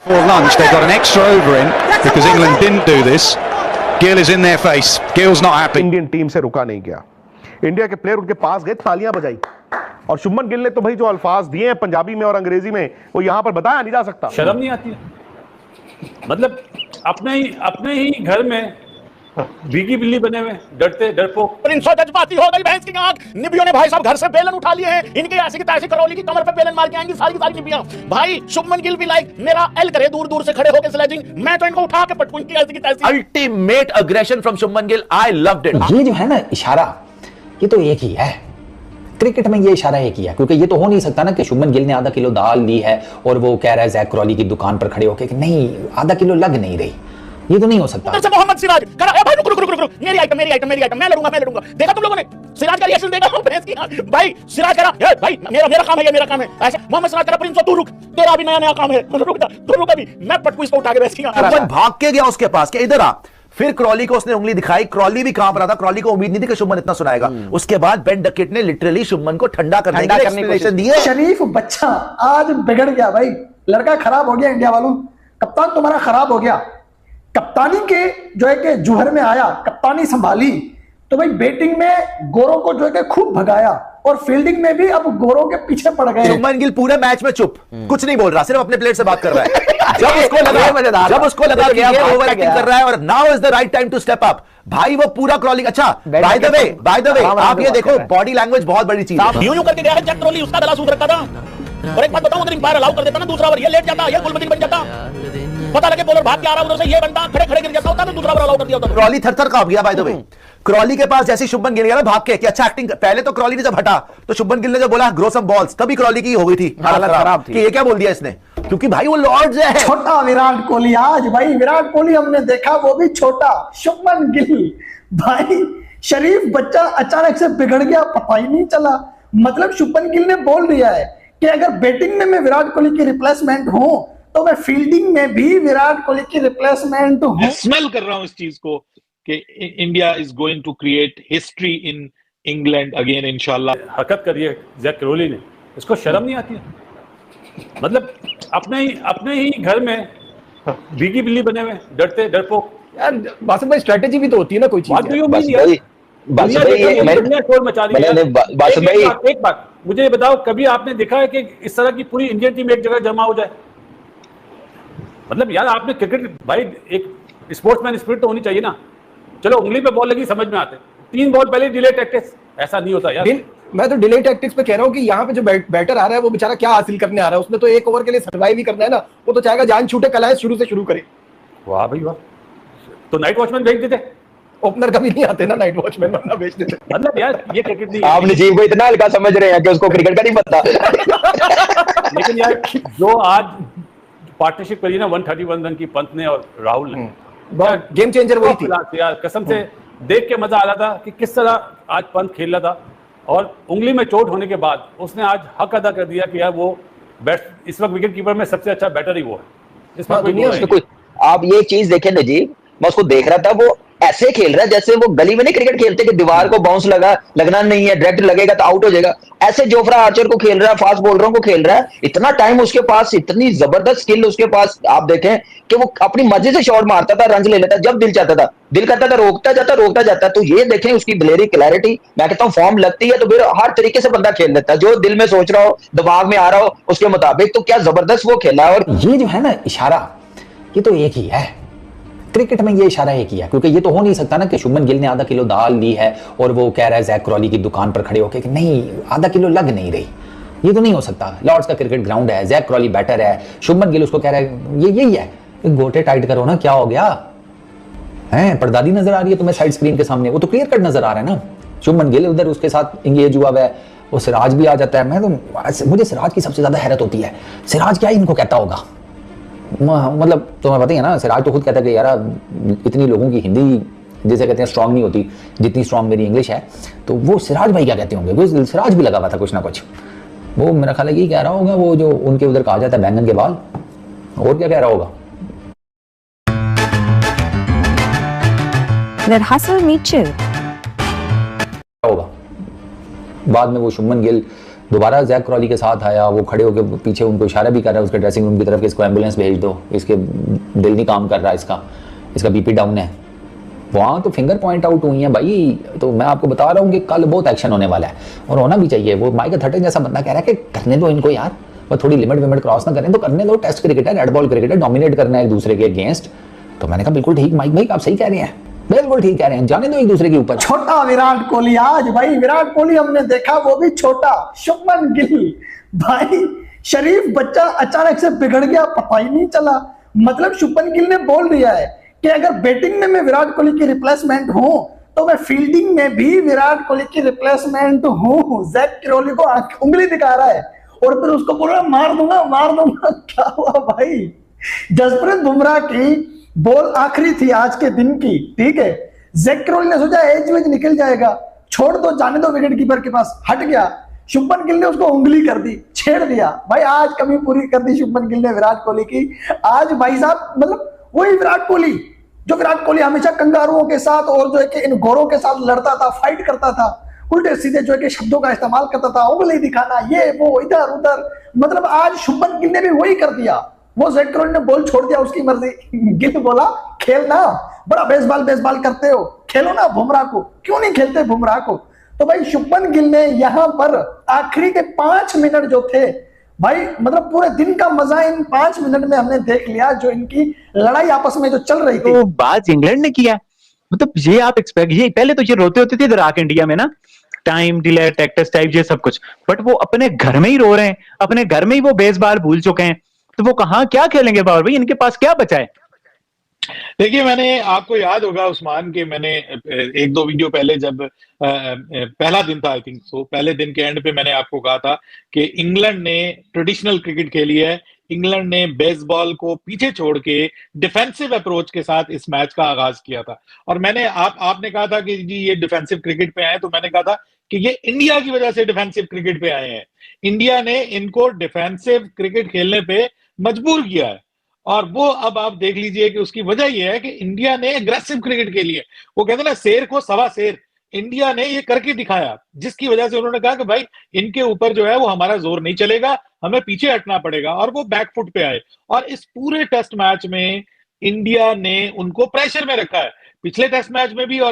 For lunch, they've got an extra over in because England didn't do this. Gill is in their face. Gill's not happy. Indian team से रुका नहीं गया। India के player उनके पास गए, तालियां बजाई। और शुभमन गिल ने तो भाई जो अल्फाज दिए हैं पंजाबी में और अंग्रेजी में, वो यहां पर बताया नहीं जा सकता। शर्म नहीं आती? मतलब अपने ही घर में भीगी बिल्ली बने हुए, डरते डरपोक। प्रिंसो जज्बाती हो गई भैंस की आंख। निबियों ने भाई साहब घर से बेलन उठा लिए हैं, इनके ऐसी की तैसी करौली की कमर पे बेलन मार के आएंगी सारी की सारी निबियां। भाई शुभमन गिल भी लाइक मेरा एल करे दूर दूर से खड़े होकर स्लेजिंग, मैं तो इनको उठा के पटकूं इनकी ऐसी की तैसी। Ultimate aggression from Shubman Gill, I loved it. ये जो है ना इशारा, ये तो एक ही है क्रिकेट में, ये इशारा एक ही है। क्योंकि ये तो हो नहीं सकता ना कि शुभमन गिल ने आधा किलो दाल ली है और वो कह रहा है जैक क्रॉली की दुकान पर खड़े होकर कि नहीं आधा किलो लग नहीं रही, ये तो नहीं हो सकता। उधर से मोहम्मद सिराज करा, ए भाई रुक रुक रुक रुक, मेरी आइटम मैं लड़ूंगा। देखा तुम लोगों ने सिराज का रिएक्शन देखा? भैंस की आंख। भाई सिराज करा, ए भाई मेरा काम है, ये मेरा काम है। ऐसे मोहम्मद सिराज करा, प्रिंस तू रुक, तेरा भी नया काम है, रुक जा, तू रुक अभी, मैं पटकू इसको उठा के भैंस की आंख। भाग के गया उसके पास कि इधर आ। फिर क्रॉली को उसने उंगली दिखाई, क्रॉली भी कांप रहा था। क्रॉली को उम्मीद नहीं थी कि शुभमन इतना सुनाएगा। उसके बाद बेन डकेट ने लिटरली शुभमन को ठंडा करने की एक्सप्लेनेशन दी है। शरीफ बच्चा आज बिगड़ गया भाई, लड़का खराब हो गया इंडिया वालों। कप्तान तुम्हारा खराब हो गया। कप्तानी के जो है कि जुहर में आया, कप्तानी संभाली तो भाई बैटिंग में गोरों को जो है कि खूब भगाया और फील्डिंग में भी अब गोरों के पीछे पड़ गए। शुभमन गिल पूरे मैच में चुप, कुछ नहीं बोल रहा, सिर्फ अपने प्लेयर से बात कर रहा है। जब उसको लगा कि ये ओवर एक्टिंग कर रहा है और now is the right time to step up, भाई वो पूरा क्रॉलिंग। अच्छा बाय द वे आप ये देखो, बॉडी लैंग्वेज बहुत बड़ी चीज है। यूं करके गया है जैक क्रॉली, उसका गला सूख रखा था। और एक बात बताऊं, अगर इंपायर अलाउ कर देता ना दूसरा ओवर, ये लेट जाता, ये गुलबदीन बन जाता। पता लगे बॉलर भाग के आ रहा उधर से, ये बनता खड़े खड़े गिर जाता होता तो दूसरा ओवर अलाउ कर दिया होता। क्रॉली थर-थर कांप गया। बाय द वे क्रॉली के पास जैसे शुभमन गिल गया ना भाग के कि अच्छा एक्टिंग, पहले तो क्रॉली ने जब हटा तो शुभमन गिल ने जब बोला ग्रो सम बॉल्स, तभी क्रॉली की हो गई थी हालत खराब कि ये क्या बोल दिया इसने, क्योंकि भाई वो लॉर्ड्स है। छोटा विराट कोहली, आज भाई विराट कोहली हमने देखा, वो भी छोटा। शुभमन गिल भाई शरीफ बच्चा अचानक से बिगड़ गया, पता ही नहीं चला। मतलब शुभमन गिल ने बोल दिया है कि अगर बैटिंग में मैं विराट कोहली की रिप्लेसमेंट हूं तो मैं फील्डिंग में भी विराट कोहली की रिप्लेसमेंट हूं। स्मेल कर रहा हूं इस चीज को कि India is going to create history in England again इंशाल्लाह। हरकत करी है जैक क्रॉली ने, इसको शर्म नहीं आती है? मतलब अपने ही घर में भीगी बिल्ली बने हुए, डरते डरपोक। यार बासु भाई स्ट्रेटेजी भी तो होती है ना कोई चीज। एक बात मुझे बताओ, कभी आपने देखा है कि इस तरह की पूरी इंडियन टीम एक जगह जमा हो जाए? मतलब यार आपने क्रिकेट, भाई एक स्पोर्ट्समैन स्पिरिट तो होनी चाहिए ना। चलो उंगली पे बॉल लगी समझ में आते, 3 बॉल पहले डिले टैक्टिक्स, ऐसा नहीं होता यार। मैं तो डिले टैक्टिक्स पे कह रहा हूँ कि यहाँ पे जो बैटर आ रहा है वो बेचारा क्या हासिल करने आ रहा है, उसने तो एक ओवर के लिए सर्वाइव ही करना है ना। वो तो चाहेगा जान छूटे कलाएं शुरू से शुरू करे। वाह भाई वाह, तो नाइट वॉचमैन भेज देते, ओपनर कभी नहीं आते ना नाइट वॉचमैन, वरना भेज देते। मतलब यार ये क्रिकेट नहीं, आप नजीब को इतना हल्का समझ रहे हैं कि उसको क्रिकेट का नहीं पता। लेकिन यार जो आज पार्टनरशिप करी ना 131 रन की पंत ने और राहुल ने, गेम चेंजर वही थी यार। कसम से देख के मजा आ रहा था कि किस तरह आज पंत खेल रहा था। और उंगली में चोट होने के बाद उसने आज हक अदा कर दिया कि यार वो इस वक्त विकेट कीपर में सबसे अच्छा बैटर ही वो है। इसमें कोई आप ये चीज देखें नजीब, मैं उसको देख रहा था, वो ऐसे खेल रहा है जैसे वो गली में नहीं क्रिकेट खेलते कि दीवार को बाउंस लगना नहीं है, डायरेक्ट लगेगा तो आउट हो जाएगा। ऐसे जोफ्रा आर्चर को खेल रहा है, फास्ट बॉलरों को खेल रहा है। इतना टाइम उसके पास, इतनी जबरदस्त स्किल उसके पास। आप देखें कि वो अपनी मर्जी से शॉट मारता था, रन ले लेता, जब दिल चाहता था, दिल करता था रोकता जाता। तो ये देखें उसकी दिलेरी, क्लैरिटी। मैं कहता हूँ फॉर्म लगती है तो फिर हर तरीके से बंदा खेल लेता है, जो दिल में सोच रहा हो, दिमाग में आ रहा हो उसके मुताबिक। तो क्या जबरदस्त वो खेला है। और ये जो है ना इशारा, ये तो एक ही है क्रिकेट में, ये इशारा एक ही है। क्योंकि ये तो हो नहीं सकता ना कि शुभमन गिल ने आधा किलो दाल ली है और वो कह रहा है जैक क्रॉली की दुकान पर खड़े होकर कि नहीं आधा किलो लग नहीं रही, ये तो नहीं हो सकता। लॉर्ड्स का क्रिकेट ग्राउंड है, जैक क्रॉली बैटर है, शुभमन गिल उसको कह रहा है ये यही है। गोटे टाइट करो ना, क्या हो गया है? परदादी नजर आ रही है तुम्हें साइड स्क्रीन के सामने, वो तो क्लियर कट नजर आ रहा है ना। शुभमन गिल उधर उसके साथ इंगेज हुआ है, वो सिराज भी आ जाता है। मैं तो मुझे सिराज की सबसे ज्यादा हैरत होती है, सिराज क्या इनको कहता होगा। मतलब तुम्हें पता ही है ना, सिराज तो खुद कहता है कि यार इतनी लोगों की हिंदी जैसे कहते हैं स्ट्रांग नहीं होती जितनी स्ट्रांग मेरी इंग्लिश है। तो वो सिराज भाई क्या कहते होंगे, वो सिराज भी लगा हुआ था कुछ ना कुछ। वो मेरा ख्याल है यही कह रहा होगा, वो जो उनके उधर कहा जाता है बैंगन के बाल, और क्या कह रहा होगा। होगा बाद में वो शुभमन गिल दोबारा जैक क्रॉली के साथ आया, वो खड़े होकर पीछे उनको इशारा भी कर रहा है उसके ड्रेसिंग रूम की तरफ कि इसको एम्बुलेंस भेज दो, इसके दिल नहीं काम कर रहा, इसका बीपी डाउन है। वहाँ तो फिंगर पॉइंट आउट हुई है भाई। तो मैं आपको बता रहा हूँ कि कल बहुत एक्शन होने वाला है और होना भी चाहिए। वो माइकल थर्टन जैसा बंदा कह रहा है कि करने दो इनको यार, वो थोड़ी लिमिट क्रॉस ना करें तो करने दो। टेस्ट क्रिकेट है, रेड बॉल क्रिकेट है, डोमिनेट करना है एक दूसरे के अगेंस्ट। तो मैंने कहा बिल्कुल ठीक माइक भाई, आप सही कह रहे हैं, बिल्कुल ठीक कह रहे हैं, जाने दो एक दूसरे के ऊपर। छोटा विराट कोहली आज भाई, विराट कोहली हमने देखा वो भी छोटा। शुभमन गिल भाई शरीफ बच्चा अचानक से बिगड़ गया, पता ही नहीं चला। मतलब शुभमन गिल ने बोल दिया है कि अगर बैटिंग में मैं विराट कोहली की रिप्लेसमेंट हूं तो मैं फील्डिंग में भी विराट कोहली की रिप्लेसमेंट हूं। जैक क्रॉली को उंगली दिखा रहा है और फिर उसको बोल रहा मार दूंगा। क्या हुआ भाई? जसप्रीत बुमराह की बॉल आखिरी थी आज के दिन की, ठीक है। जैक क्रॉली ने सोचा एज वेज निकल जाएगा, छोड़ दो, जाने दो विकेट कीपर के पास, हट गया। शुभमन गिल ने उसको उंगली कर दी, छेड़ दिया भाई। आज कमी पूरी कर दी शुभमन गिल ने विराट कोहली की। आज भाई साहब मतलब वही विराट कोहली जो विराट कोहली हमेशा कंगारुओं के साथ और जो है कि इन गोरों के साथ लड़ता था, फाइट करता था, उल्टे सीधे जो है कि शब्दों का इस्तेमाल करता था, उंगली दिखाना, ये वो इधर उधर। मतलब आज शुभमन गिल ने भी वही कर दिया। वो जैक क्रॉली ने बॉल छोड़ दिया, उसकी मर्जी। गिल बोला खेलना, बड़ा बेसबॉल करते हो, खेलो ना बुमराह को, क्यों नहीं खेलते बुमराह को? तो भाई शुभमन गिल ने यहां पर आखिरी के 5 मिनट जो थे भाई, मतलब पूरे दिन का मजा इन 5 मिनट में हमने देख लिया, जो इनकी लड़ाई आपस में जो चल रही थी। तो बात इंग्लैंड ने किया, मतलब ये आप एक्सपेक्ट, ये पहले तो ये रोते होते थे इधर आके इंडिया में ना, टाइम डिले, टैक्टिस टाइप, ये सब कुछ, बट वो अपने घर में ही रो रहे हैं, अपने घर में ही वो बेसबॉल भूल चुके हैं। तो वो कहां क्या खेलेंगे बाबर भाई, इनके पास क्या बचा है? देखिए, मैंने, आपको याद होगा उस्मान के, मैंने 1-2 वीडियो पहले जब पहला दिन था आई थिंक सो, पहले दिन के एंड पे मैंने आपको कहा था कि इंग्लैंड ने ट्रेडिशनल क्रिकेट खेली है। इंग्लैंड ने बेसबॉल को पीछे छोड़ के डिफेंसिव अप्रोच के साथ इस मैच का आगाज किया था। और मैंने आपने कहा था कि जी ये डिफेंसिव क्रिकेट पे आए, तो मैंने कहा था कि ये इंडिया की वजह से डिफेंसिव क्रिकेट पे आए हैं। इंडिया ने इनको डिफेंसिव क्रिकेट खेलने पे मजबूर किया है। और वो अब आप देख लीजिए कि उसकी वजह यह है कि इंडिया ने एग्रेसिव क्रिकेट खेली है। वो कहते हैं ना, शेर को सवा शेर, इंडिया ने ये करके दिखाया, जिसकी वजह से उन्होंने कहा कि भाई इनके ऊपर जो है वो हमारा जोर नहीं चलेगा, हमें पीछे हटना पड़ेगा, और वो बैकफुट पे आए। और इस पूरे टेस्ट मैच में इंडिया ने उनको प्रेशर में रखा है, पिछले टेस्ट मैच में भी और